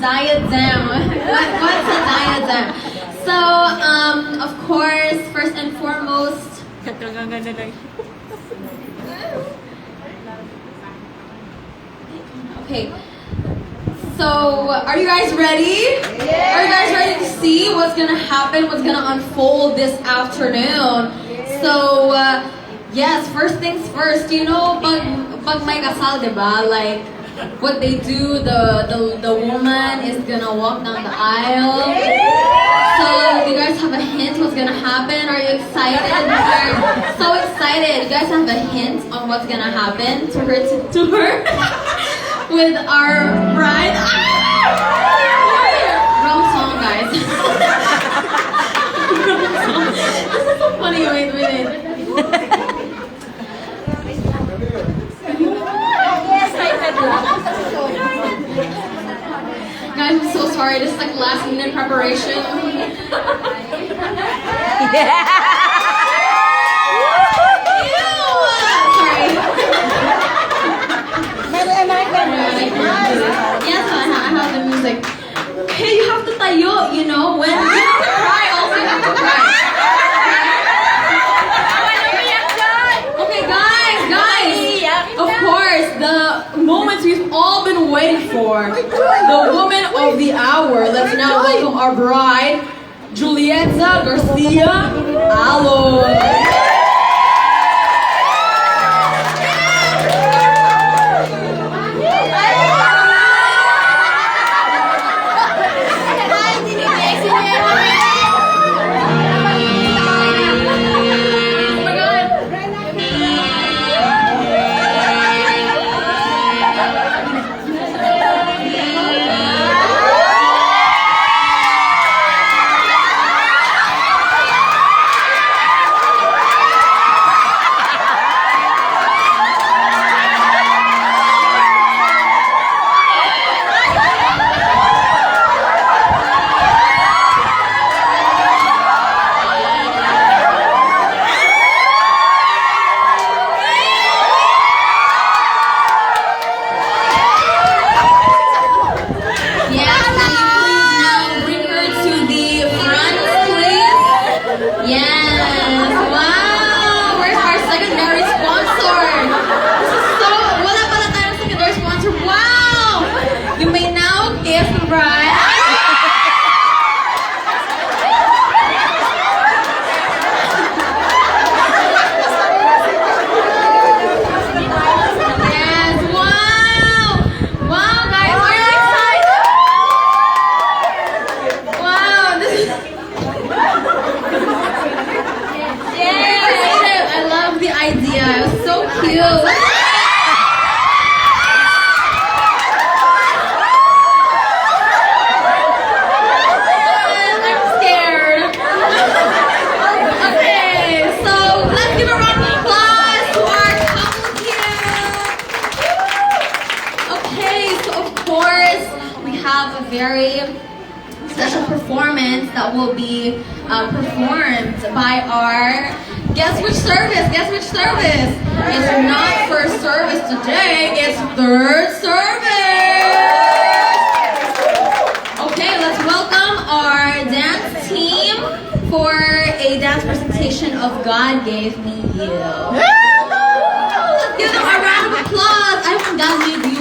diadem. What's a diadem? So, of course, first and foremost, okay. So, are you guys ready? Yeah. Are you guys ready to see what's gonna happen, what's gonna unfold this afternoon? So, yes, first things first, you know, pag may kasal, diba? Like, what they do, the woman is gonna walk down the aisle. So, do you guys have a hint what's gonna happen? Are you excited? We're so excited. You guys have a hint on what's gonna happen to her? With our bride. Wrong song, guys. Wrong song. This is so funny. Wait. Guys, I'm so sorry. This is like last minute preparation. Yes, I have the music. Hey, you have to tayo, you know, when you have to cry, also you have to cry. Okay, guys, of course, the moment we've all been waiting for, the woman of the hour. Let's now welcome our bride, Julieta Garcia Aloy. That will be performed by our guess which service? It's not first service today, it's third service. Okay, let's welcome our dance team for a dance presentation of God Gave Me You. Let's give them a round of applause. I want God Gave You.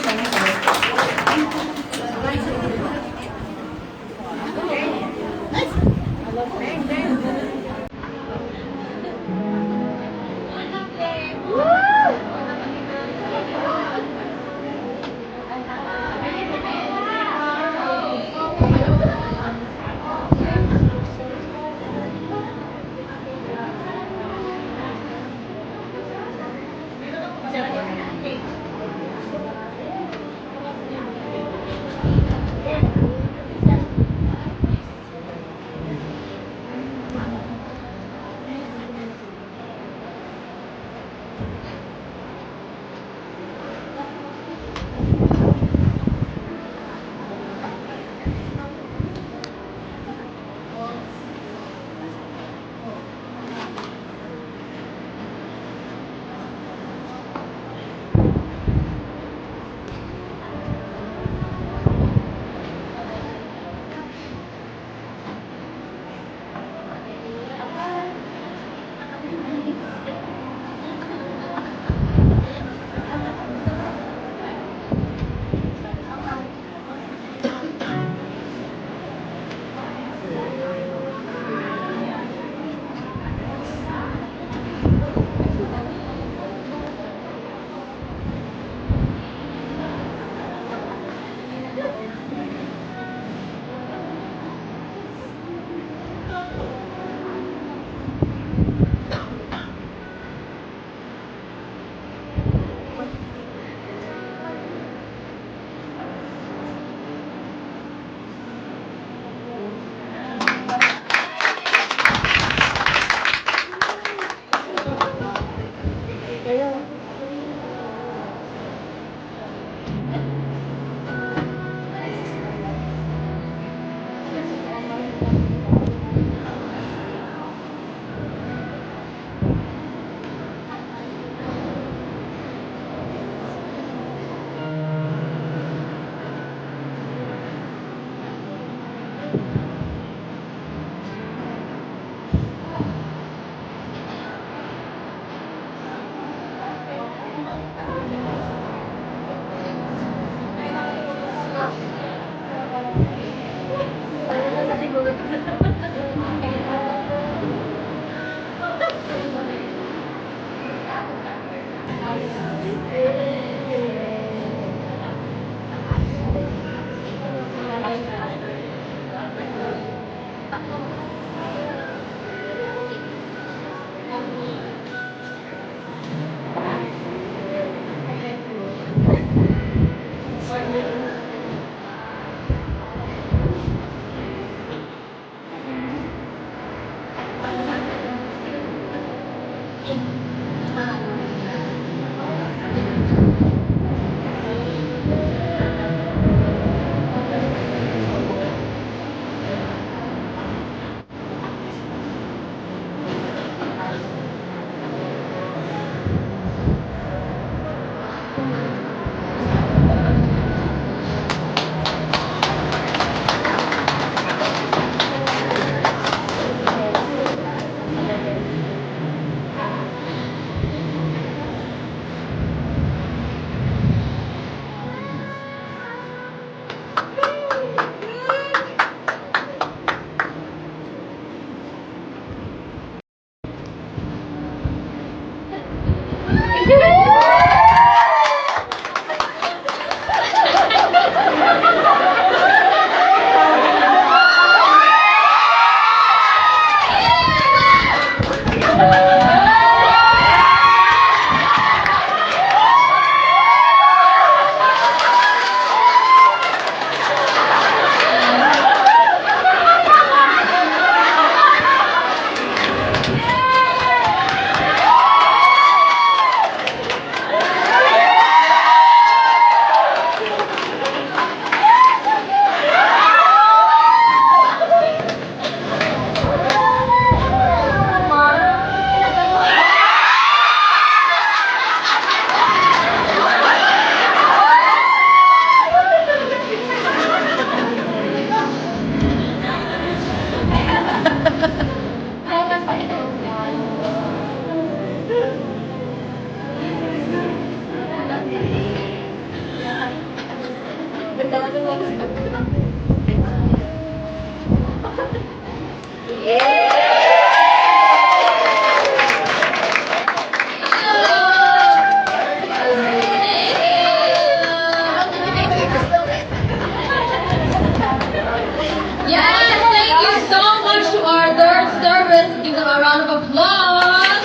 Yes, thank you so much to our third service. Give them a round of applause.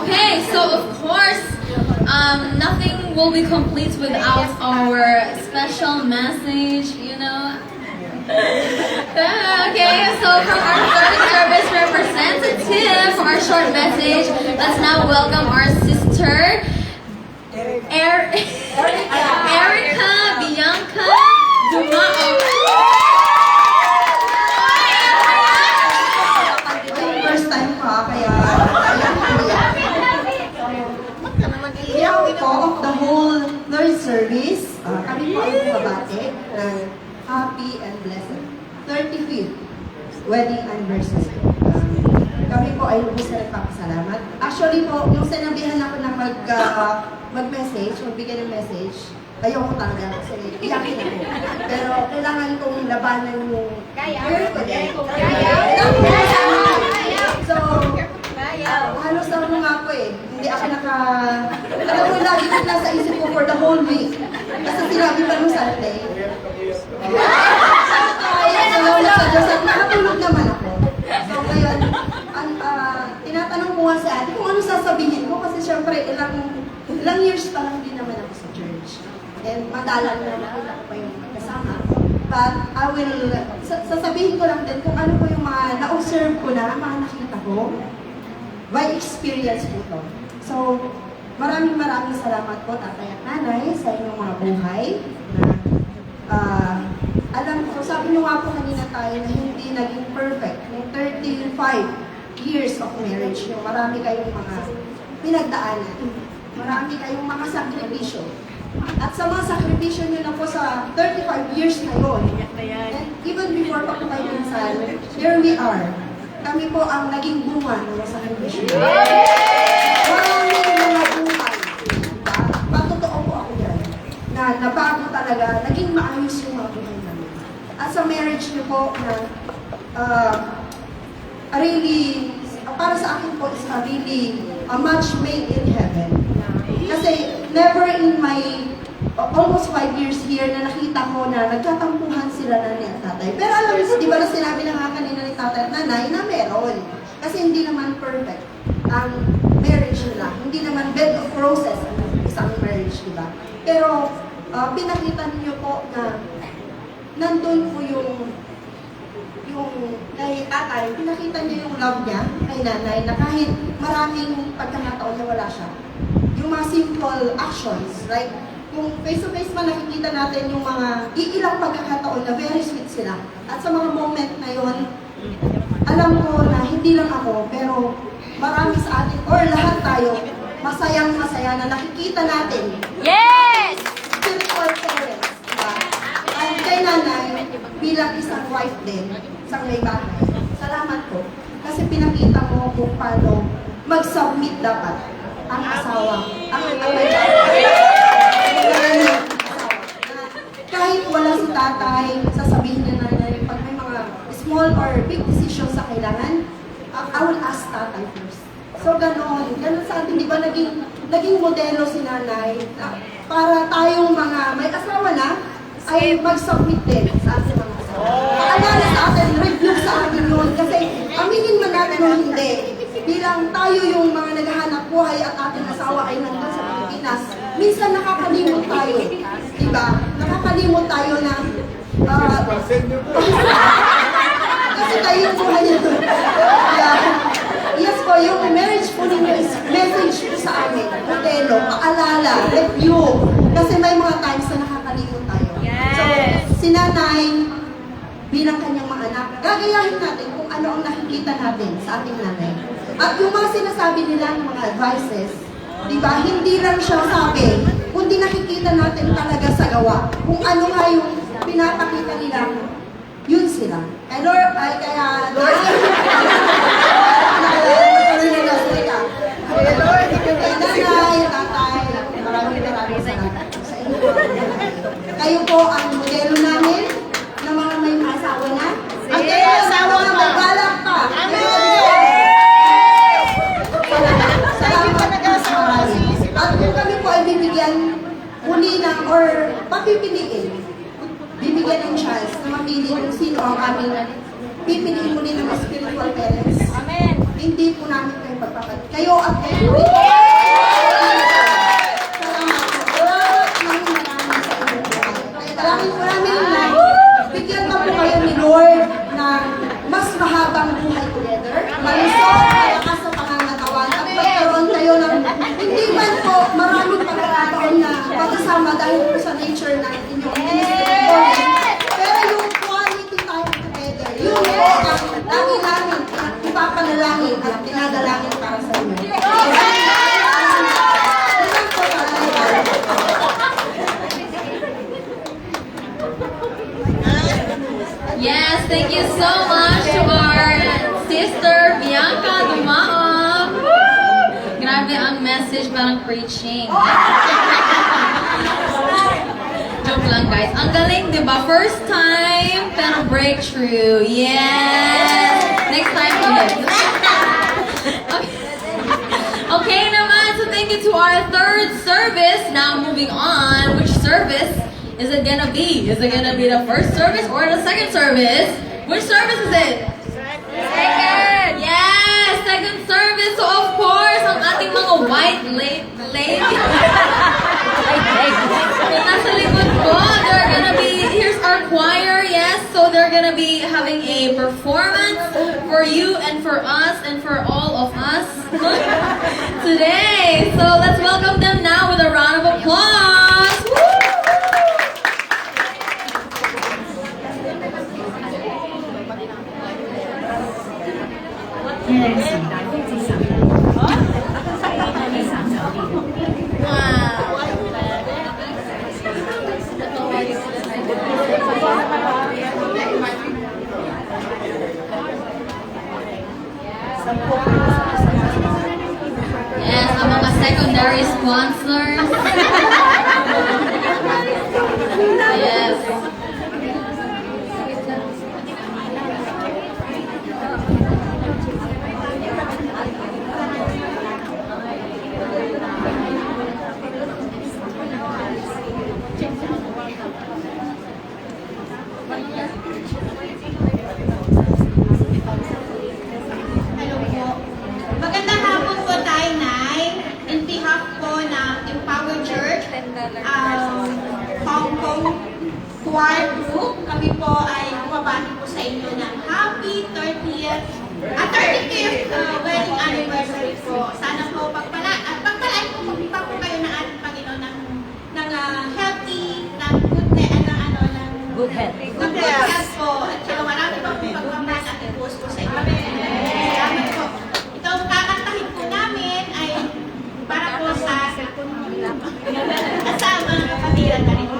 Okay, so of course, nothing will be complete without our special message, you know. Okay, so from our third service representative for our short message, let's now welcome our sister, Erica Bianca Dumao. First time ko, kaya iyak po of the whole third service. Kami po ay bumabati ng happy and blessed 35th wedding anniversary. Kami po ay lubos na nagpapasalamat. Actually po, nung sinabihan ako na mag-message, magbigay ng message, ayoko talaga kasi iyakin ako. Pero kailangan kong labanan yung girl ko din. So, halos ako nga po eh. Hindi ako alam mo, lagi ko nasa isip ko for the whole week. Kasi sinabi pa nung Sunday. Salamat sa Diyos at nakatulog naman ako. So, ngayon, tinatanong ko nga sa ate kung ano sasabihin ko kasi syempre ilang years pa lang din naman ako sa church. And madalang na nakita ko pa yung kasama. But I will, sasabihin ko lang din kung ano po yung mga na-observe ko na, mga nakita ko. By experience po to. So, maraming salamat po tatay at nanay sa inyong mga buhay. Alam ko, sabi niyo nga po kanina tayo na hindi naging perfect. Yung 35 years of marriage, yung marami kayong mga pinagdaanan. Marami kayong mga sakripisyo. At sa mga sakripisyo nyo na po sa 35 years na yun, and even before pa po kayo nasal, here we are. Kami po ang naging bunga ng sakripisyo. Maraming mga buhay. Patotoo po ako yan. Na nabago talaga, naging maayos yung mga buhay namin. At sa marriage niyo po na really, para sa akin po is really a match made in heaven. Kasi never in my almost 5 years here na nakita ko na nagkatampuhan sila nanay at tatay. Pero alam niyo, di ba na sinabi na nga kanina ni tatay at nanay na meron. Kasi hindi naman perfect ang marriage nila. Hindi naman bed of roses ang isang marriage, di ba? Pero pinakita niyo po na nandun po yung kay tatay, pinakita niyo yung love niya kay nanay na kahit maraming pagkakataon na wala siya. Yung mga simple actions, like kung face-to-face man nakikita natin yung mga iilang pagkakataon na very sweet sila. At sa mga moment na yon, alam ko na hindi lang ako, pero marami sa atin, or lahat tayo, masayang-masaya na nakikita natin. Yes! Spiritual parents, diba? At kay nanay, bilang isang wife din, isang may bahay, salamat po. Kasi pinakita mo kung paano mag-submit dapat ang asawa, ang may bahay. Kahit wala si tatay, sasabihin niya na pag may mga small or big decisions sa kailangan, I will ask tatay first. So ganon sa atin, di ba naging modelo si nanay na para tayong mga may asawa na, ay mag-submit din sa ating mga asawa. Paalala sa atin, review sa atin yun, kasi aminin man natin o hindi, bilang tayo yung mga naghahanap buhay at ating asawa ay nandun sa Pilipinas, minsan nakakalimot tayo, diba? Nakakalimot tayo na, kasi tayo yung buhay nito. Yes po, yung marriage po ninyo is message po sa amin, modelo, paalala, review, kasi may mga times na nakakalimot tayo. So, si nanay, bilang kanyang mga anak, gagayahin natin kung ano ang nakikita natin sa ating nanay. At yung mga sinasabi nila, mga advices, di ba, hindi lang siya sabi, kundi nakikita natin talaga sa gawa. Kung ano nga yung pinapakita nila, yun sila. Kaya Lord, nanay, tatay, maraming salamat sa inyo. Kayo po ang modelo namin ng mga may asawa na. At kayo ang mga magbalak pa. At kung kami po ay bibigyan muli ng or papipiliin, bibigyan ng chance na mamili kung sino ang aming pipiliin muli ng spiritual parents. Amen. Hindi po namin kayo pagpapalit. Kayo at kayo. Maraming bigyan pa po kayo ni Lord ng mas mahabang buhay together. Malusog, malakas sa pangangatawan. At magkaroon kayo ng hindi man po maraming pagkakataon na pagkasama dahil po sa nature ng inyong ministry. Pero yung quality time together, yun po ang lagi-lagi ipapanalangin at dinadalangin para sa inyo. Ilan po Yes, thank you so much to our sister Bianca Dumaong. Grabe ang message, parang preaching. Joke lang guys. Ang galing, di ba? First time, pero breakthrough. Yes! Next time ulit. Okay naman, so thank you to our third service. Now moving on, which service is it gonna be? Is it gonna be the first service or the second service? Which service is it? Second. Yes, second service. So of course, ang ating mga white lady. Yung nasa likod ko, they're gonna be, here's our choir, yes. So they're gonna be having a performance for you and for us and for all of us today. So let's welcome them now with a round of applause. Woo! Yes, ang mga secondary sponsors. Yes. choir group, kami po ay bumabati po sa inyo ng happy 30th wedding anniversary po. Sana po pagpalaan po po kayo ng ating Panginoon ng healthy, ng good health po. At saka marami po pagpapahal at ibuhos po sa inyo. Salamat po. Ito ang kakantahin po namin ay para po sa mga kapatiran na rin po.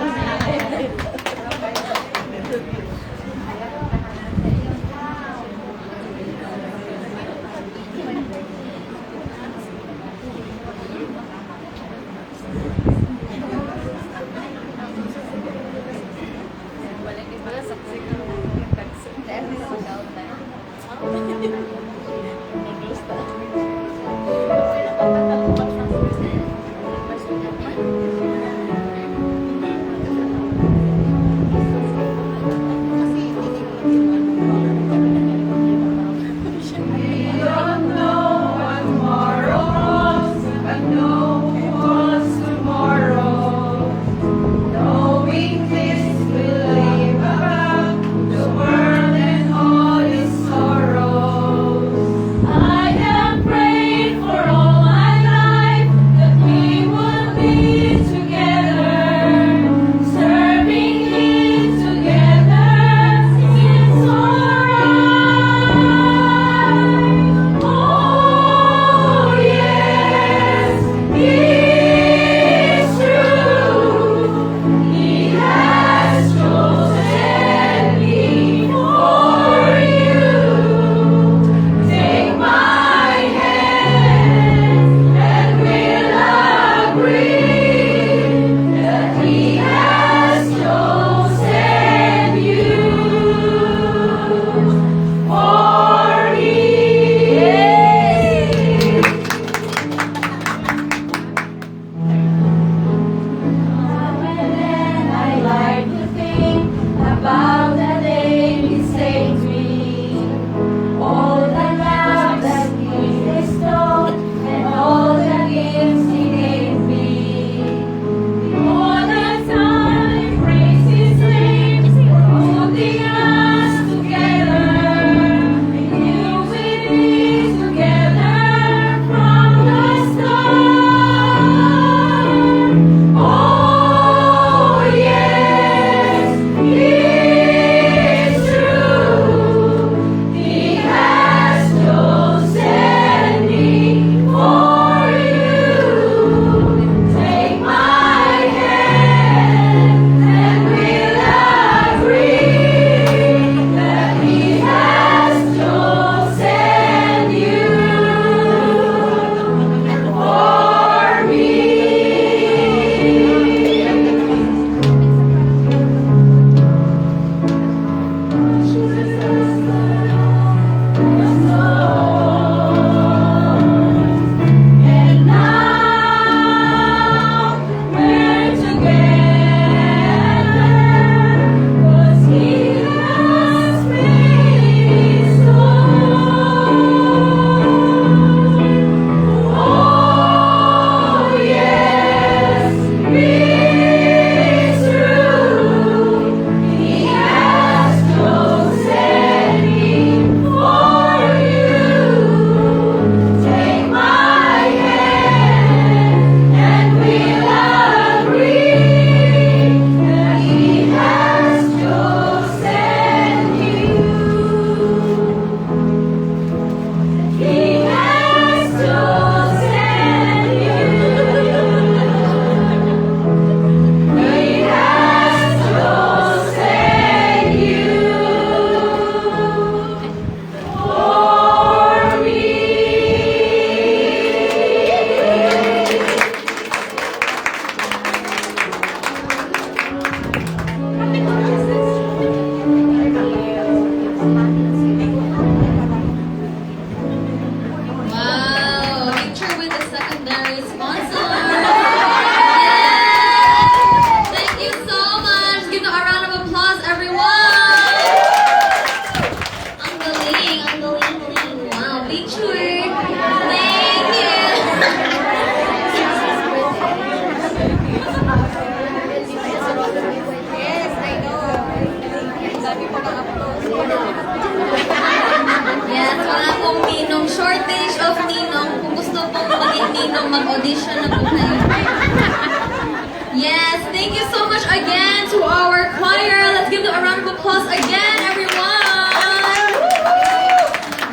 so much again to our choir. Let's give them a round of applause again, everyone.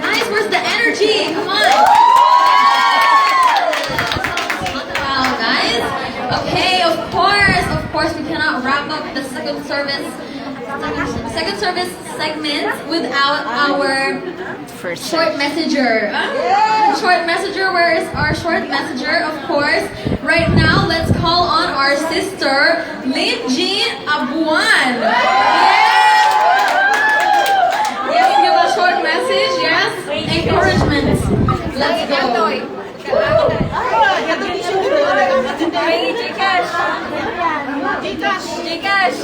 Guys, where's the energy? Come on. Wow, guys. Okay, of course, we cannot wrap up the second service segment without our short messenger. Short messenger, where is our short messenger? Of course. Right now, let's call on our sister, Lynn Jean Abuan. Yes, give a short message, yes? Encouragement. Let's go. Gcash.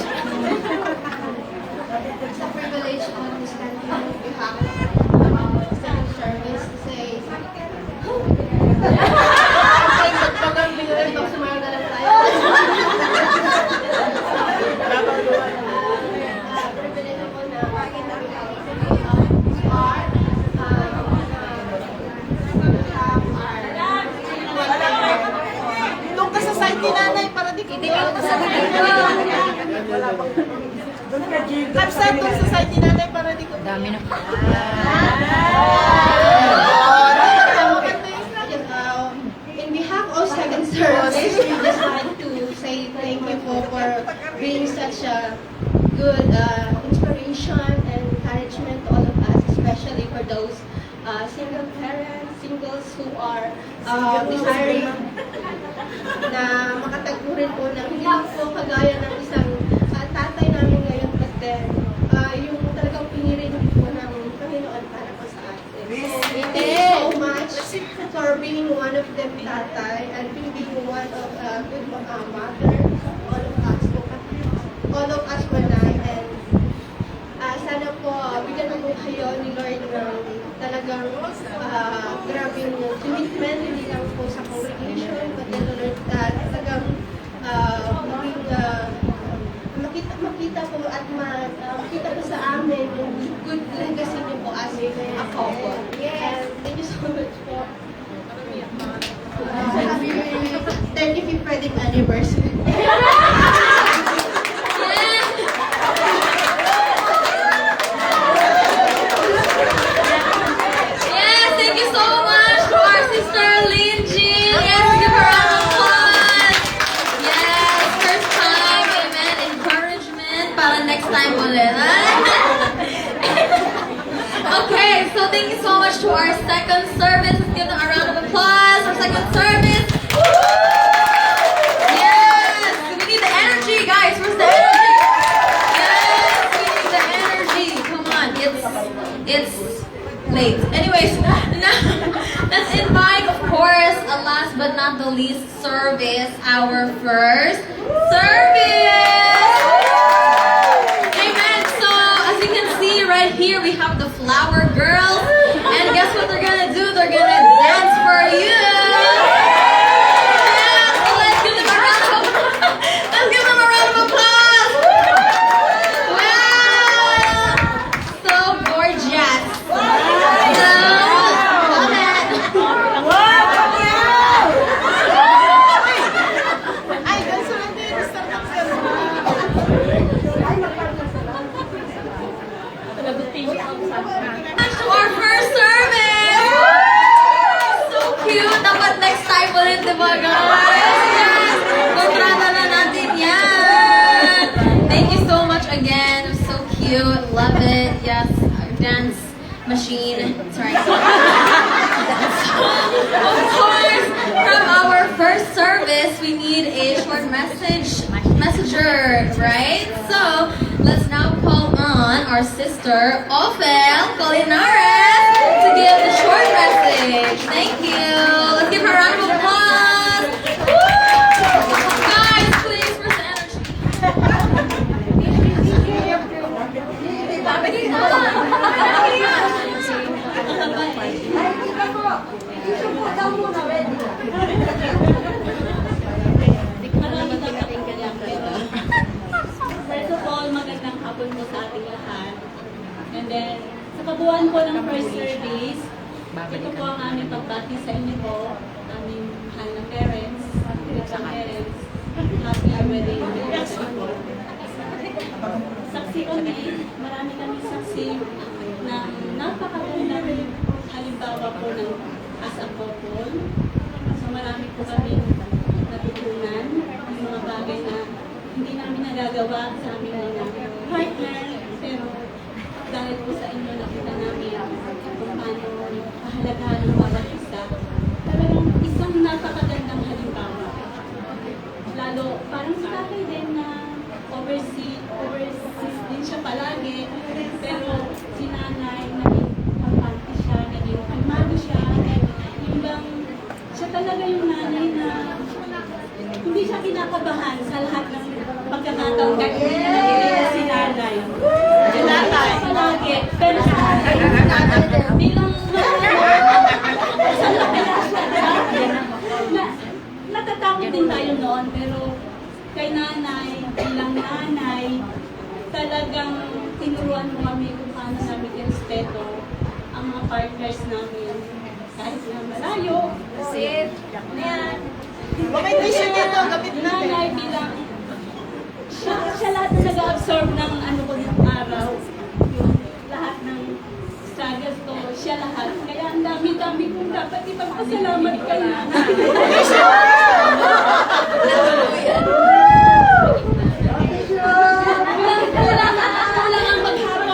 It's a privilege to stand here on behalf of second service to say, privilege ako na makita Doon ka sa side ni nanay para di ka Kapsa doon sa side ni nanay para di ko. Dami na. in behalf of second service, we just like to say thank you for being such a good inspiration and encouragement to all of us, especially for those single parents, singles who are desiring na makatagpo rin po ng hindi lang po kagaya ng isang tatay namin ngayon, but then yung talagang pinili niyo po ng Panginoon para po sa atin. So, thank you so much for being one of them tatay and being one of good mother, all of us po na, and sana po bigyan mo po kayo ni Lord ng talagang grabing commitment, hindi lang po sa congregation, but then Lord, talagang makita po at makita po sa amin yung good legacy niyo po as a couple. And thank you so much po. Happy 35th wedding anniversary. Yes, thank you so much to our sister Lynn Jean. Yes, give her a round of applause. Yes, first time, amen, encouragement para next time ulit. Okay, so thank you so much to our second service. Let's give them a round of applause for second service. Yes, we need the energy, guys. Where's the energy? Yes, we need the energy. Come on, it's late. Anyways, now let's invite, of course, last but not the least service, our first service. Amen. So as you can see right here, we have the flower girls, and guess what they're gonna do? They're gonna dance for you. Yeah, so let's give them a round of applause. Let's give them a round of applause. Wow, so gorgeous. Ay, ganso lang din yung Starbucks ka. To our first service! So cute! Dapat next time ulit, diba guys? Yes! Kontrata na natin yan! Thank you so much again. It was so cute. Love it. Yes, our dance machine. Sorry. Of course, from our first service, we need a short messenger, right? So, let's now call on our sister, Ophel Colinares, to give the short message. Thank you. Let's give her a round of applause. Woo! Guys, please, where's the energy? First of all, magandang hapon po sa ating lahat. And then, sa kabuuan po ng first service, ito po ang aming pagbati sa inyo po, aming mahal na parents, spiritual parents. happy wedding anniversary po. Saksi kami, marami kami saksi ng napakagandang halimbawa po ng as a couple. So marami po kami natutunan ng mga bagay na hindi namin nagagawa sa aming mga partner, pero dahil po sa inyo nakita namin kung paano kahalagahan ng bawat isa. Talagang isang napakagandang halimbawa. Lalo, parang si tatay din na overseas din siya palagi, pero si nanay, naging kampante siya, naging kalmado siya, yung bang, siya talaga yung nanay na hindi siya kinakabahan sa lahat ng pagkakataon kahit hindi na nagiging si nanay. Si nanay. Palagi. Pero sa tatay, bilang sa kaya siya, natatakot din tayo noon, pero kay nanay, bilang nanay, talagang tinuruan mo kami kung paano namin irespeto ang mga partners namin. Kahit na malayo, kasi, yan. Bakit di siya dito? Gamit Yung nanay bilang, siya lahat na nag-absorb ng ano ko ng araw. Yung lahat ng struggles ko, siya lahat. Kaya ang dami-dami kong dapat ipagpasalamat kay nanay. Kulang ang maghapon.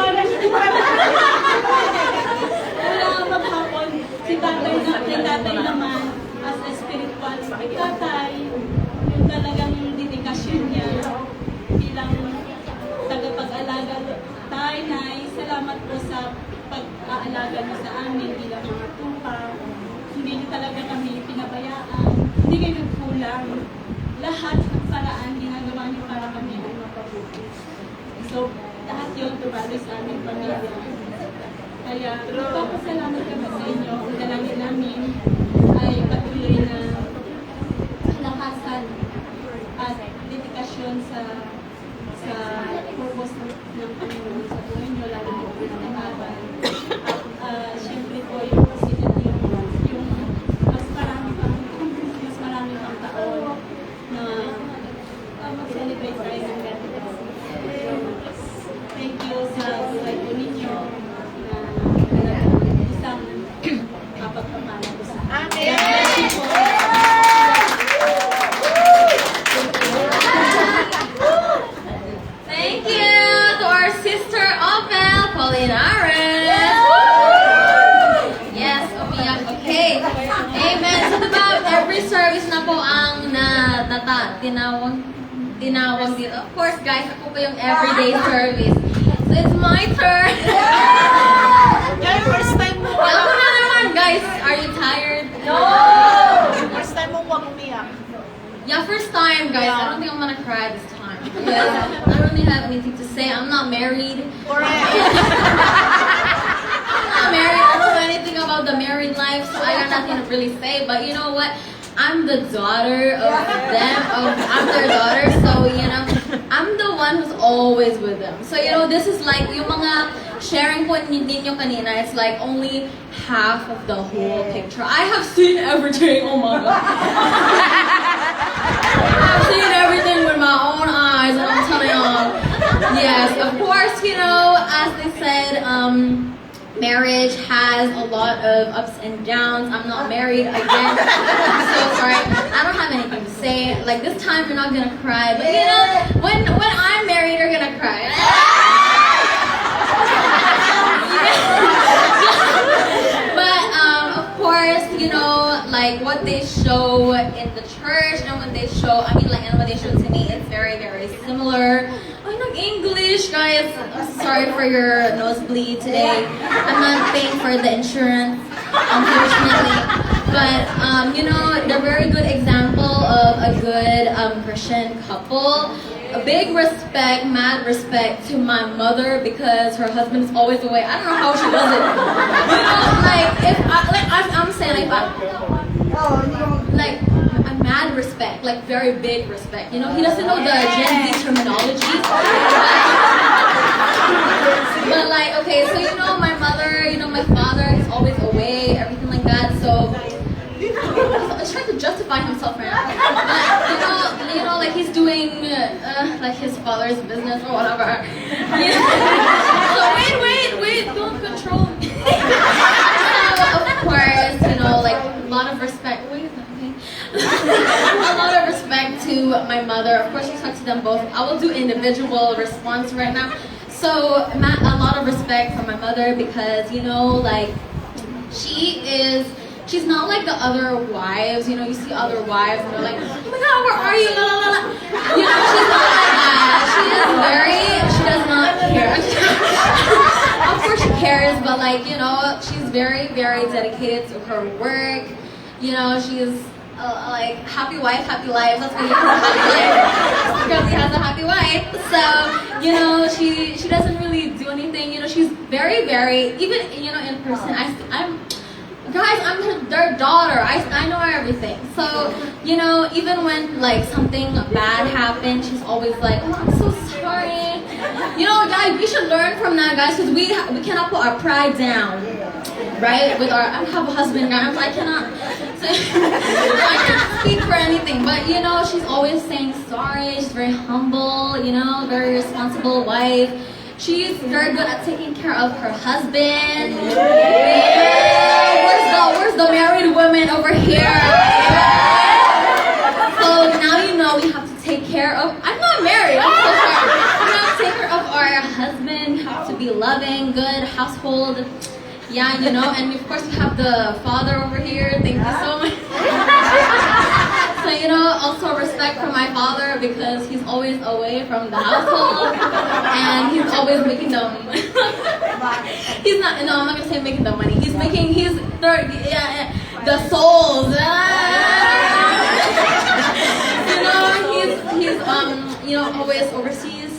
Kulang ang maghapon. Si tatay naman, as a spiritual tatay, yung talagang dedikasyon niya bilang tagapag-alaga. Tay, Nay, salamat po sa pag-aalaga niyo sa amin bilang mga tupa. Hindi niyo talaga kami pinabayaan. Hindi kayo nagkulang. Lahat ng paraan ginagawa niyo para kami ay mapabuti. So, lahat yun tumali sa aming pamilya. Kaya, nagpapasalamat kami sa inyo. Ang dalangin namin ay patuloy na lakasan at dedikasyon sa purpose ng Panginoon sa buhay niyo, lalo po pinag-aaral. At syempre po yung mas marami pang taon na mag-celebrate tayo ng ganito. Thank you sa buhay po ninyo na isang kapagpapala ko sa amin. Thank you to our sister Opel Polinares. Yes, umiyak. Okay. Amen. So diba, every service na po ang tinawag dito. Of course, guys, ako po yung everyday service. So it's my turn. Kaya first time mo. Ako na naman, guys. Are you tired? No! First time mo huwag umiyak. Yeah, first time, guys. I don't think I'm gonna cry this time. Because I don't really have anything to say. I'm not married. Correct. I'm not married. I don't know anything about the married life, so I got nothing to really say. But you know what? I'm the daughter of them. I'm their daughter, so you know, I'm the one who's always with them. So you know, this is like yung mga sharing po ninyo kanina. It's like only half of the whole picture. I have seen everything. Oh my God. I've seen everything with my own eyes, and I'm telling y'all. Yes, of course, you know, as they said, marriage has a lot of ups and downs. I'm not married again. I'm so sorry. I don't have anything to say. Like this time, we're not gonna cry, but you know, when I'm married, you're gonna cry. But of course, you know, like what they show in the church and when they show, I mean, like, and what they show to me, it's very, very similar. Oh, English, guys. I'm sorry for your nosebleed today. I'm not paying for the insurance, unfortunately. But you know, they're a very good example of a good Christian couple. A big respect, mad respect to my mother because her husband is always away. I don't know how she does it. You know, like if I'm saying like a mad respect, like very big respect. You know, he doesn't know the Gen Z terminology. But like, okay, so you know, my mother, you know, my father is always away, everything like that. So he's trying to justify himself right now. But, you like he's doing like his father's business or whatever. So wait, don't control me. So of course, like a lot of respect. Wait, okay. A lot of respect to my mother. Of course, we talk to them both. I will do individual response right now. So a lot of respect for my mother because like she's not like the other wives. You see other wives and they're like, oh my God, where are you? La, la, la, la. She's not like that. She does not care. Of course she cares, but like, she's very, very dedicated to her work. She's like happy wife, happy life. That's what you have, happy life. Girlie has a happy wife. So, she doesn't really do anything. She's very, very, even, in person, I'm their daughter. I know everything. So, even when like something bad happens, she's always like, oh, I'm so sorry. Guys, we should learn from that, guys, because we cannot put our pride down, right? I have a husband, guys. I cannot speak for anything. But she's always saying sorry. She's very humble. Very responsible wife. She's very good at taking care of her husband. Yeah. Where's the married women over here? Yeah. So now we have to take care of. I'm not married. I'm so sorry. We have to take care of our husband. Have to be loving, good household. Yeah, and of course we have the father over here. Thank you so much. So, also respect for my father because he's always away from the household and he's always making them. I'm not gonna say making the money. He's the souls. He's always overseas.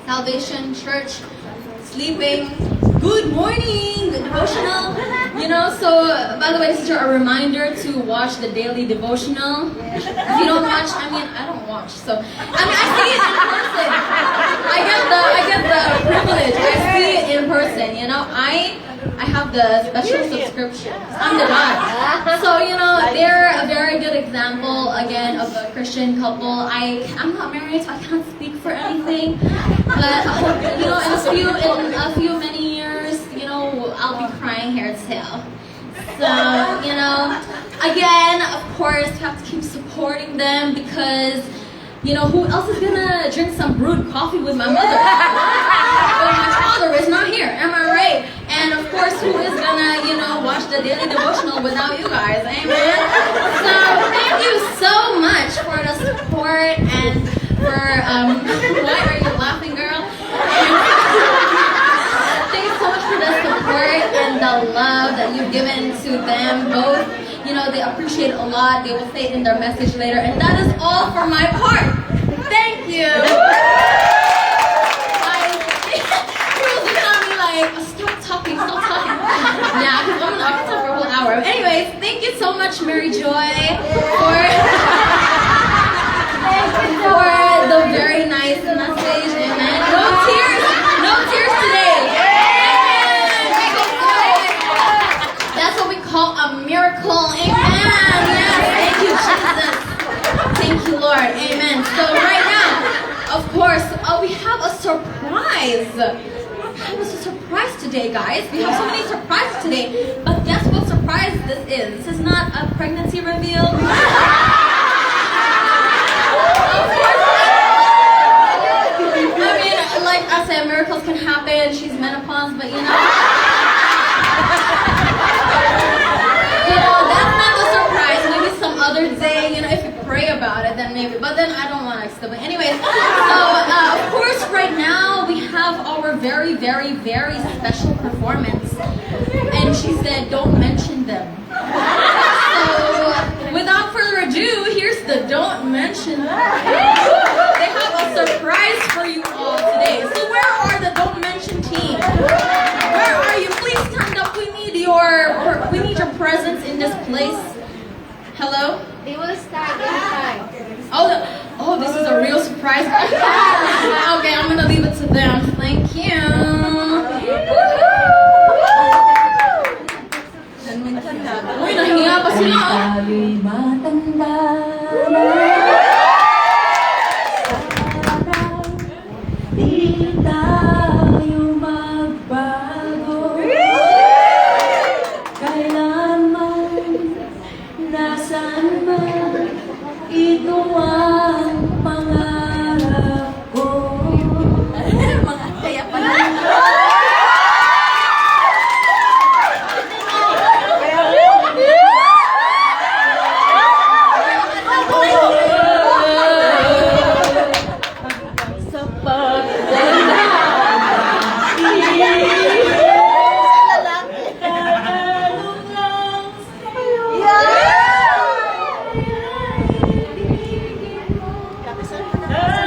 Salvation, church, sleeping. Good morning, the devotional. So by the way, this is a reminder to watch the daily devotional. If you don't watch, I don't watch. So I see it in person. I get the privilege. I see it in person. I have the special subscription. I'm the dad. So they're a very good example again of a Christian couple. I'm not married, so I can't speak for anything. But I hope in a few many years, I'll be crying here too. So, again, of course, you have to keep supporting them because, who else is gonna drink some brewed coffee with my mother? When my father is not here, am I right? And of course, who is gonna, watch the daily devotional without you guys, amen? So, thank you so much for the support and for, why are you laughing, girl? Thanks so much for the support and the love that you've given to them both. They appreciate it a lot. They will say it in their message later. And that is all for my part. Thank you. He was looking at me like, stop talking. Yeah, because I can talk for a whole hour. Anyways, thank you so much, Mary Joy, for the very nice message. Amen. No tears today. That's what we call a miracle. Amen. Yes. Thank you, Jesus. Thank you, Lord. Amen. So right now, of course, we have a surprise. It was a surprise today, guys. We have so many surprises today. But guess what surprise this is? This is not a pregnancy reveal. Of course. Like I said, miracles can happen. She's menopause, but that's not the surprise. Maybe some other day, if you pray about it, then maybe. But then I don't want to explain. But anyways, so of course, right now we have our very, very, very special performance, and she said, "Don't mention them." So without further ado, here's the don't mention them. They have a surprise for you all today. So where are the don't mention team? Where are you? Please stand up. We need your presence in this place. Hello? They will start anytime. Oh, this is a real surprise. Okay, I'm gonna leave it to them. Thank you. Uy, nahiya pa sila. Di tayo magbago. Kailanman, nasaan man, ito ang pangarap ko. Mga kaya pala. Sa pagdala, tagalog lang sa'yo.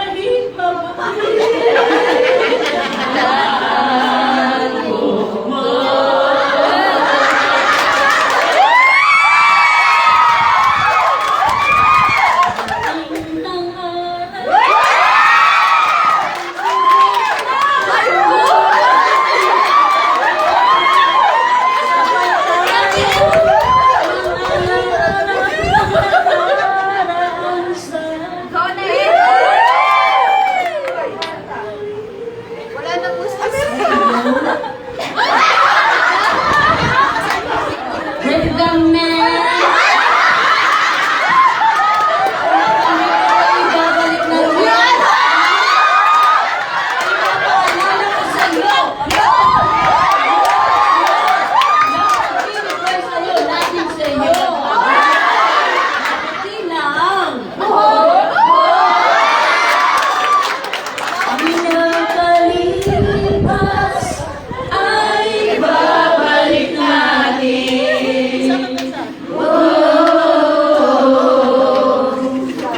Kahit pa with the man. Ibabalik na rin. Ipapaalala ko sa'yo. Ibibigay sa'yo, laging sa'yo. Hindi lang. Pinakalipas ay babalik natin.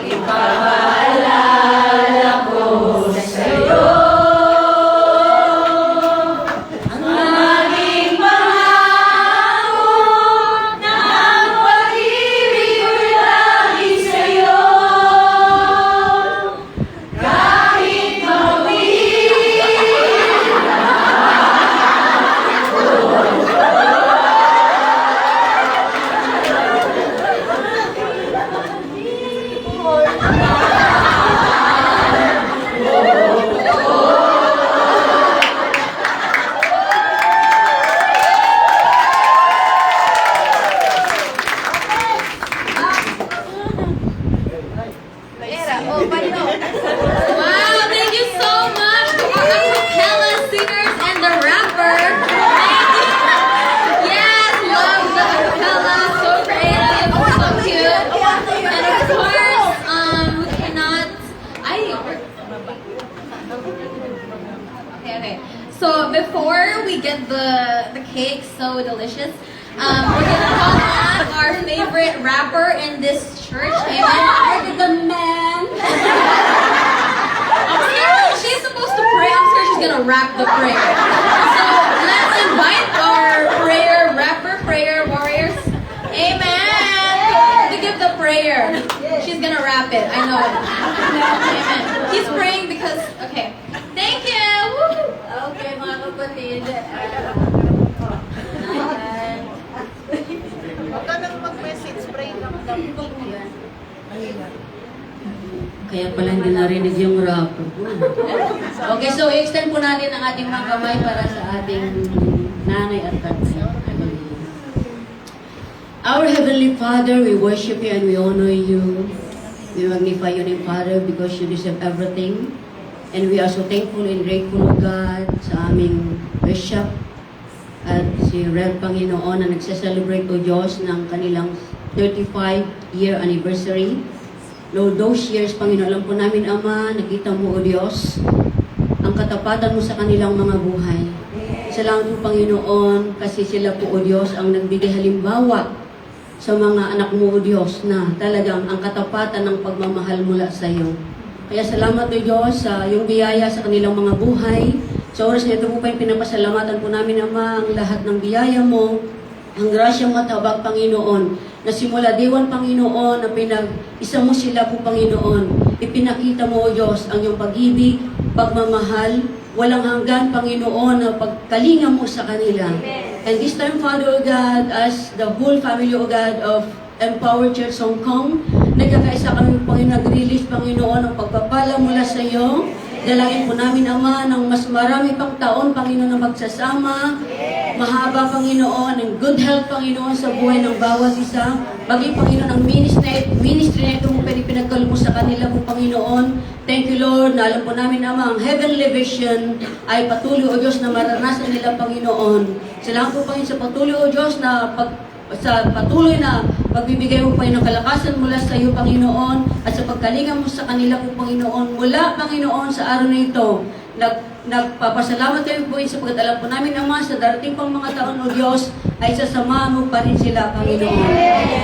Ipaalala ko sa'yo ang aking pangako na ang pag-ibig ko'y lagi sa'yo. Kahit Wow, thank you so much to our acapella singers and the rapper. Thank you. Yes, love the acapella, so creative, so cute. And of course, we cannot. Okay. So before we get the cake, so delicious. We're gonna call on our favorite rapper in this church. Amen. The man. She's supposed to pray. I'm sure she's gonna rap the prayer. So let's invite our prayer warriors. Amen. To give the prayer. She's gonna rap it. I know. Amen. He's praying because. Okay. Thank you. Woo. Okay, mga kapatid. Kaya pala hindi narinig yung rap. Okay, so i-extend po natin ang ating mga kamay para sa ating nanay at tatay. Our Heavenly Father, we worship you and we honor you. We magnify your name, Father, because you deserve everything. And we are so thankful and grateful, O God, sa aming bishop at si Rev Panginoon na nagse-celebrate, O Diyos, ng kanilang 35-year anniversary. Lord, those years, Panginoon, alam po namin, Ama, nakita mo, O Diyos, ang katapatan mo sa kanilang mga buhay. Salamat po, Panginoon, kasi sila po, O Diyos, ang nagbigay halimbawa sa mga anak mo, O Diyos, na talagang ang katapatan ng pagmamahal mula sa iyo. Kaya salamat, O Diyos, sa iyong biyaya sa kanilang mga buhay. Sa oras na ito po pa yung pinapasalamatan po namin, Ama, ang lahat ng biyaya mo, ang grasyang matabag, Panginoon, na simula Diwan, Panginoon, na isa mo sila po, Panginoon. Ipinakita mo, O Diyos, ang iyong pag-ibig, pagmamahal, walang hanggan, Panginoon, na pagkalinga mo sa kanila. And this time, Father, O God, as the whole family, O God, of Empower Church Hong Kong, nagkakaisa kami, Panginoon, nag-release, Panginoon, ang pagpapala mula sa iyo. Dalangin po namin, Ama, ng mas marami pang taon, Panginoon, na magsasama. Mahaba, Panginoon, ng good health, Panginoon, sa buhay ng bawat isa. Maging, Panginoon, ang ministry na ito mo pinagkaloob mo sa kanila po, Panginoon. Thank you, Lord, na alam po namin, Ama, ang heavenly vision ay patuloy, O Diyos, na maranasan nila, Panginoon. Salamat po, Panginoon, sa patuloy, O Diyos, na sa patuloy na pagbibigay mo pa ng kalakasan mula sa iyo, Panginoon, at sa pagkalinga mo sa kanila po, Panginoon, mula, Panginoon, sa araw na ito, nagpapasalamat tayo po sapagkat alam po namin, Ama, sa darating pang mga taon, O Diyos, ay sasama mo pa rin sila, Panginoon.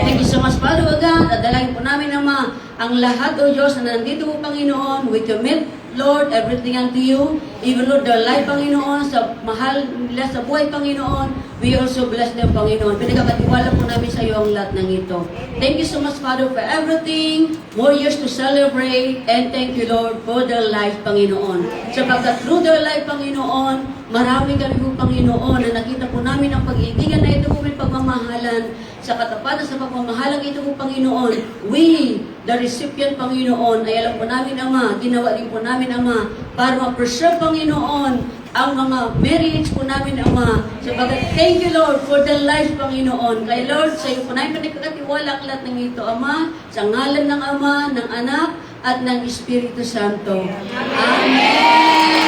Thank you so much, Father, O God, at dalangin po namin, Ama, ang lahat, O Diyos, na nandito po, Panginoon, we commit, Lord, everything unto you, even Lord, their life, Panginoon, sa mahal nila sa buhay, Panginoon, we also bless them, Panginoon. Pinagkakatiwala po namin sa iyo ang lahat ng ito. Thank you so much, Father, for everything, more years to celebrate, and thank you, Lord, for their life, Panginoon. Sapagkat through their life, Panginoon, marami kami po, Panginoon, na nakita po namin ang pag-ibigan na ito po, may pagmamahalan, sa katapatan sa pagmamahalang ito po, Panginoon. We, the recipient, Panginoon, ay alam po namin, Ama, ginawa din po namin, Ama, para ma-preserve, Panginoon, ang mga marriage po namin, Ama. Sabagat, thank you, Lord, for the life, Panginoon. Kay Lord, sa iyo po namin pinagkakatiwala ang lahat ng ito, Ama, sa ngalan ng Ama, ng Anak, at ng Espiritu Santo. Amen!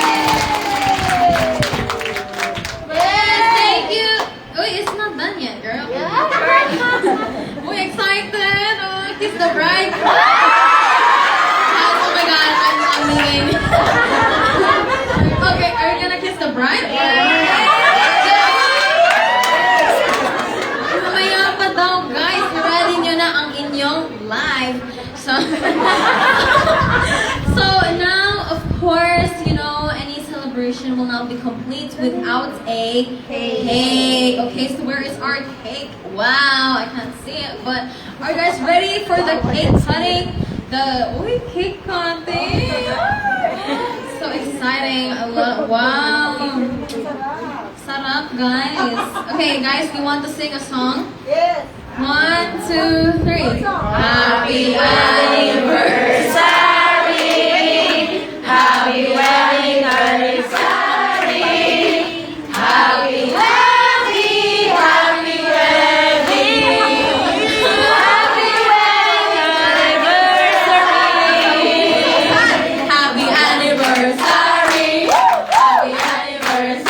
Yes, thank you. Uy, it's not done yet, girl. Uy, excited. Oh, kiss the bride. Oh my God, I'm leaving. Okay, are you gonna kiss the bride? Mamaya pa daw, guys. Ready nyo na ang inyong live. So, so now, of course, you know, any celebration will not be complete without a cake. Okay, so where is our cake? Wow, I can't see it, but are you guys ready for the cake cutting? Cake cutting! So exciting! I love. Wow! Sarap, guys. Okay, guys, we want to sing a song. Yes. 1, 2, 3. Happy anniversary! Happy wedding anniversary! Happy wedding! Happy wedding! Happy wedding anniversary! Happy anniversary! Happy anniversary!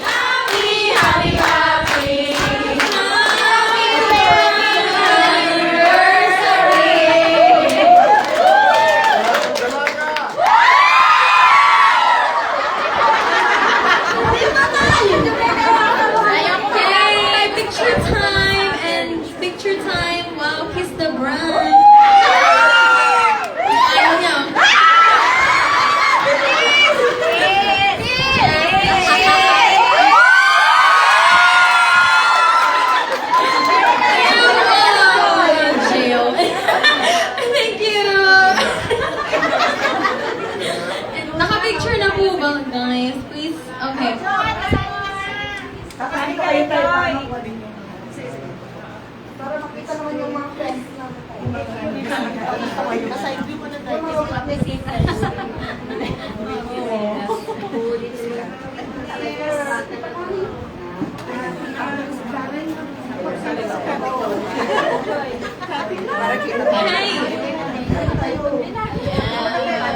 Happy, happy, happy! Okay, picture time and picture time. Wow, kiss the bride. Ayaw niya. Jail. Thank you. Naka-picture na po ba, guys? Please. Okay. Kakain kayo tayo. Para makita naman yung mga friends namin. Aside view mo na tayo.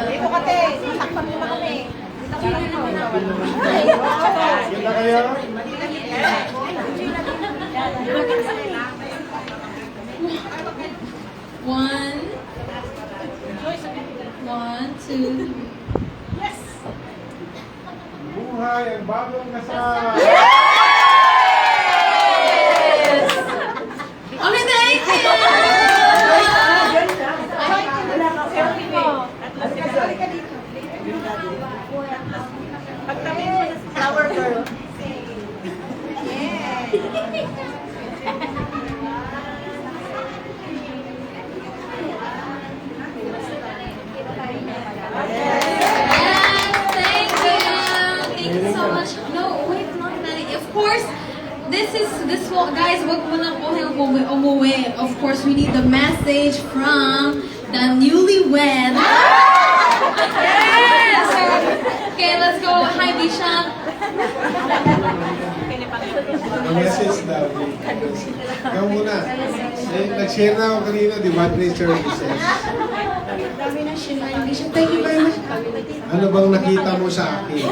Dito ka, te. Sakpan mo na kami. One, 2. Buhay ang bagong kasal! Okay, thank you! Flower girl. Thank you so much. No, wait, not that. Of course, this will, guys, wag mo na po umuwi. Of course, we need the message from the newlywed. Ang message daw. Ikaw muna. Nag-share na ako kanina, di ba? 3 services. Dami na siya. Bishop, thank you very much. Ano bang nakita mo sa akin?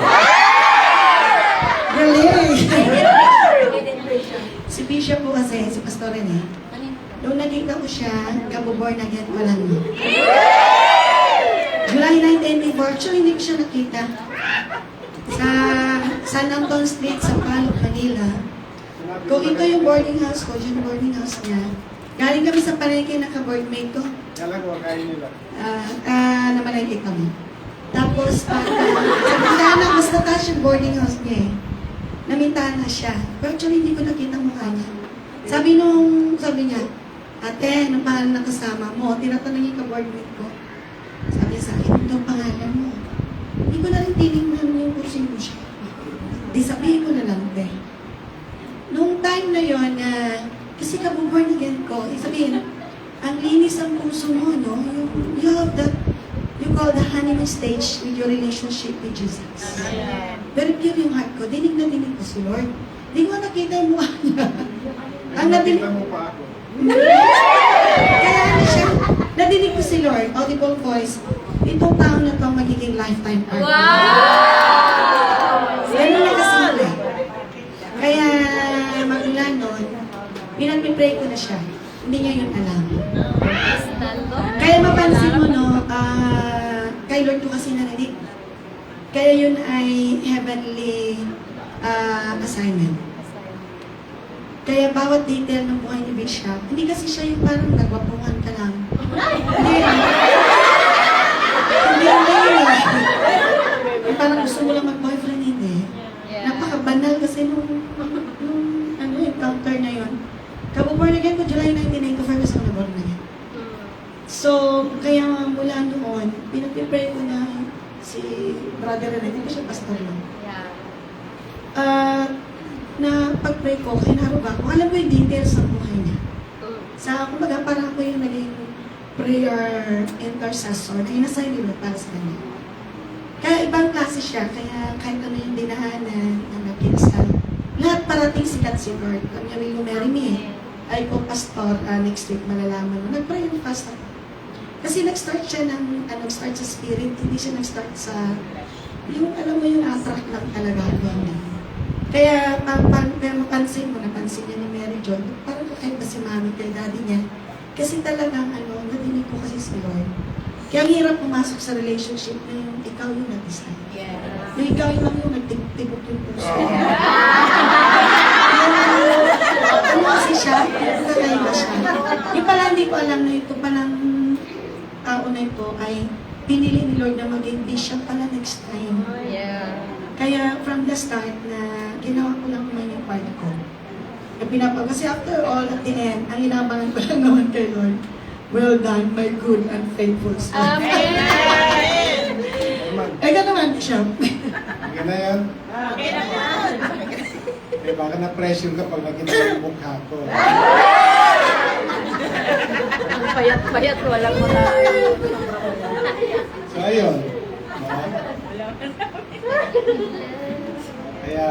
Galing! Si Bishop po kasi, si Pastor Rene, nung nakita ko siya, kabuborn again ko lang. July 19, actually hindi ko siya nakita. Sa San Anton Street, sa Palok, Manila. Kung ito yung boarding house ko, dyan yung boarding house niya. Galing kami sa palengke na ka-boardmate ko. Kala ko, kain nila. Namalengke kami. Tapos, sa bintana, mas nataas yung boarding house niya eh. Namintahan na siya. Pero actually, hindi ko nakita ang mukha niya. Sabi niya, ate, anong pangalan ng kasama mo? Tinatanong yung ka-boardmate ko. Sabi niya sa akin, ito ang pangalan mo. Hindi ko na rin tinignan yung kursin ko siya. Di sabihin ko na lang, te. Nung time na yon kasi kabuborn again ko, sabihin, ang linis ang puso mo, no? You have that, you call the honeymoon stage with your relationship with Jesus. Very pure yung heart ko. Dinig na dinig ko si Lord. Hindi ko nakita yung mukha niya. Ang nadinig, Nakita mo pa ako. kaya ano siya, nadinig ko si Lord, audible voice, itong tao na to magiging lifetime partner. Ganun na kasimple. Kaya magmula nun, pinag-pray ko na siya. Hindi niya yun alam. Kaya mapansin mo, no, kay Lord ko kasi narinig. Kaya yun ay heavenly assignment. Kaya bawat detail ng buhay ni Bishop, hindi kasi siya yung parang nagwapungan ka lang. Hindi. Yung parang gusto mo lang mag-boyfriend, hindi. Napaka-banal kasi nung encounter na yun. Kabuborn again ko, July 1995, kasi ako naborn again. So, kaya mula noon, pinag-pray ko na si Brother Rene, hindi ko siya pastor lang. Na pag-pray ko, kinaruga ko, alam ko yung details ng buhay niya. Sa, kumbaga, parang ako yung naging prayer intercessor na inassign nila para sa kanya. Kaya ibang klase siya, kaya kahit ano yung dinahanan, na nakinsan, lahat parating sikat si Lord. Kanya will you marry me? Ay po, pastor, next week malalaman mo. Nag-pray yung fast ako. Kasi nag-start siya ng, nag-start sa spirit, hindi siya nag-start sa, yung, alam mo yung attract lang talaga. Kaya, kaya mapansin mo, napansin niya ni Mary John, parang kakaiba si mami kay daddy niya. Kasi talagang, nadinig ko kasi si Lord. Kaya ang hirap pumasok sa relationship na yung ikaw yung nag-decide. Yung ikaw yung lang yung nagtibok yung puso. Ano kasi siya? Kakaiba siya. Yung pala hindi ko alam na ito palang tao na ito ay pinili ni Lord na maging bishop pala next time. Kaya from the start na ginawa ko lang naman yung part ko. Kasi after all, at the end, ang inabangan ko lang naman kay Lord, well done, my good and faithful son. Amen. Eh, naman, Bishop. Okay na yan? Okay naman. Eh, baka na-pressure ka pag nakita yung mukha ko. Payat-payat, walang mga... So, ayun. Kaya,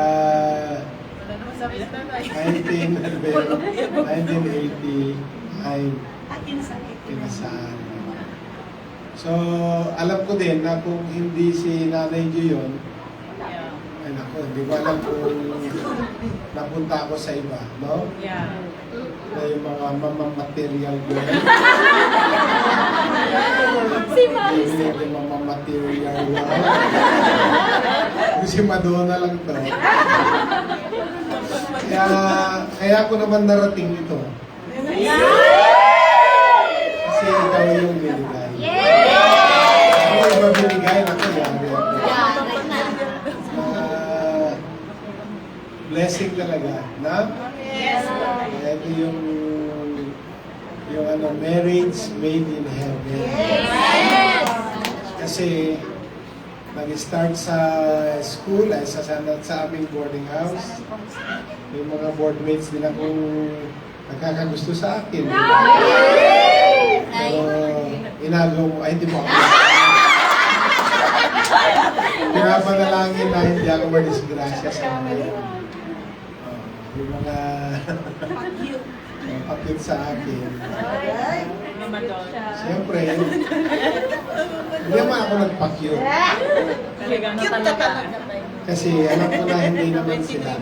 1980 ay kinasal. So, alam ko din na kung hindi si Nanay Jo yun, ay naku, hindi ko alam kung napunta ako sa iba, no? Na yung mga mamamaterial ko. Yung mamamaterial ko. Kung si Madonna lang to. Kaya ako naman narating ito. Kasi ikaw yung binigay. Ako yung binigay, ako yari ako. Blessing talaga, na? Yes. Ito yung marriage made in heaven. Yes. Kasi nag-start sa school, ay sa aming boarding house. Yung mga boardmates nila kung nagkakagusto sa akin. Pero inagaw mo, ay hindi mo ako. pinapanalangin na hindi ako madisgrasya sa mga yun. Yung mga pakit sa akin. Siyempre, hindi naman ako nagpa-cute. Kasi alam ko na hindi naman sila.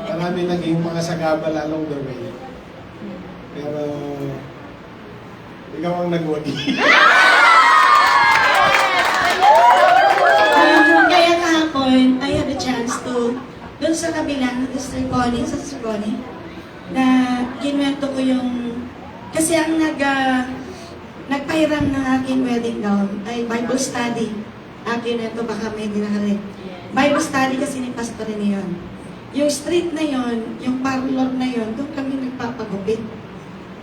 Marami naging mga sagabal along the way. Pero, ikaw ang nagwagi. Kaya kahapon, I had a chance to, doon sa kabilang, Sister Connie, na kinuwento ko yung, kasi ang nagpahiram ng aking wedding gown ay Bible study. Akin ito, baka may dinakalit. Bible study kasi ni Pastor niya yun. Yung street na yon, yung parlor na yon, doon kami nagpapagupit.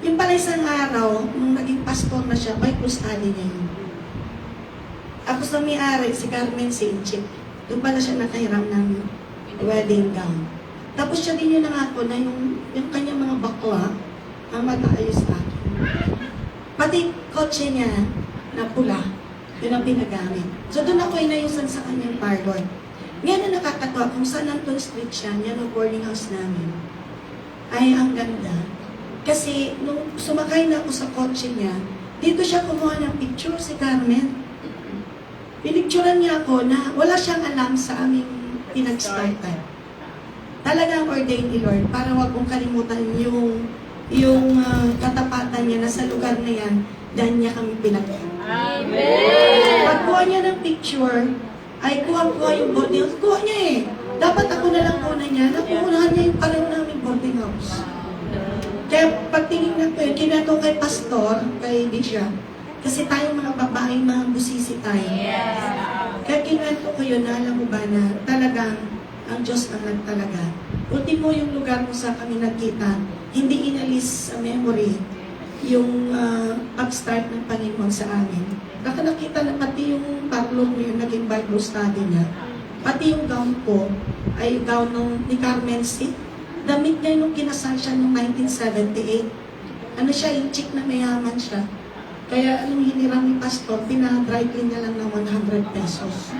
Yung pala isang araw, nung naging pastor na siya, Bible study niya yun. Ako sa may-ari, si Carmen Sinchik. Doon pala siya nakahiram ng wedding gown. Tapos siya din yung nangako na yung kanyang mga bakla ang mag-aayos sa akin. Pati kotse niya na pula, yun ang pinagamit. So doon ako inayusan sa kanyang parlor. Ngayon na nakakatawa, kung San Anton Street siya, yan ang boarding house namin. Ay, ang ganda. Kasi nung sumakay na ako sa kotse niya, dito siya kumuha ng picture si Carmen. Pinicturean niya ako na wala siyang alam sa aming pinag-startan. Talagang ordained ni Lord para wag mong kalimutan yung katapatan niya na sa lugar na yan dahil niya kami pinagyan. Amen! Pagkuha niya ng picture, ay kuha yung boarding house. Kuha niya eh. Dapat ako na lang kuna niya. Nakukunahan niya yung pareho namin boarding house. Kaya pagtingin ko yun, kinato kay Pastor, kay Bishop, kasi tayong mga babae, mga busisi tayo. Kaya kinuwento ko yun, na alam mo ba na talagang ang Diyos ang nagtalaga. Ultimo yung lugar kung saan kami nagkita, hindi inalis sa memory yung pag-start ng Panginoon sa amin. Nakita na pati yung parlor niya, yung naging Bible study niya, pati yung gown ko, ay gown ni Carmen C. Damit niya nung kinasal siya noong 1978. Ano siya, yung chick na mayaman siya. Kaya anong hiniram ni Pastor, pinadry clean niya lang ng 100 pesos.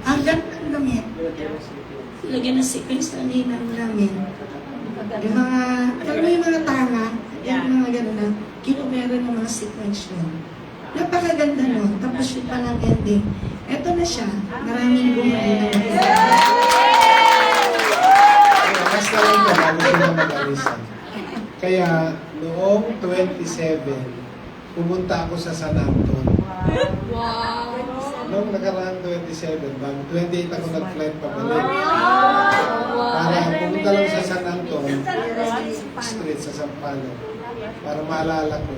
Ang ganda ng damit. Lagyan ng sequence na ninang namin. Yung mga, alam mo yung mga tanga, yung mga gano'n na, kinumero ng mga sequence yun. Napakaganda nun. Tapos yung palang ending. Eto na siya. Maraming bumali na Basta lang ka, bago sila mag-alisan. Kaya, noong 27, pumunta ako sa San Anton. Wow! Noong nakaraan 27, bago 28 ako nag-flight pabalik. Para pumunta lang sa San Anton, street sa Sampalo. Para maalala ko.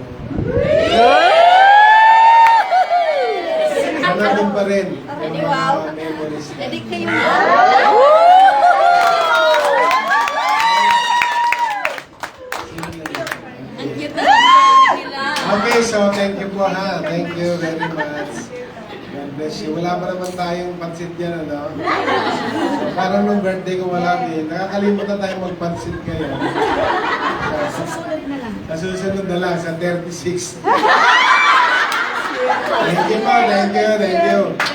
Nandun pa rin yung mga memories na. Okay, so thank you po ha. Thank you very much. God bless you. Wala pa naman tayong pansit yan, ano? Parang nung birthday ko wala din. Nakakalimutan tayong magpansit ngayon. Sa susunod na lang, sa 36. Thank you po, thank you.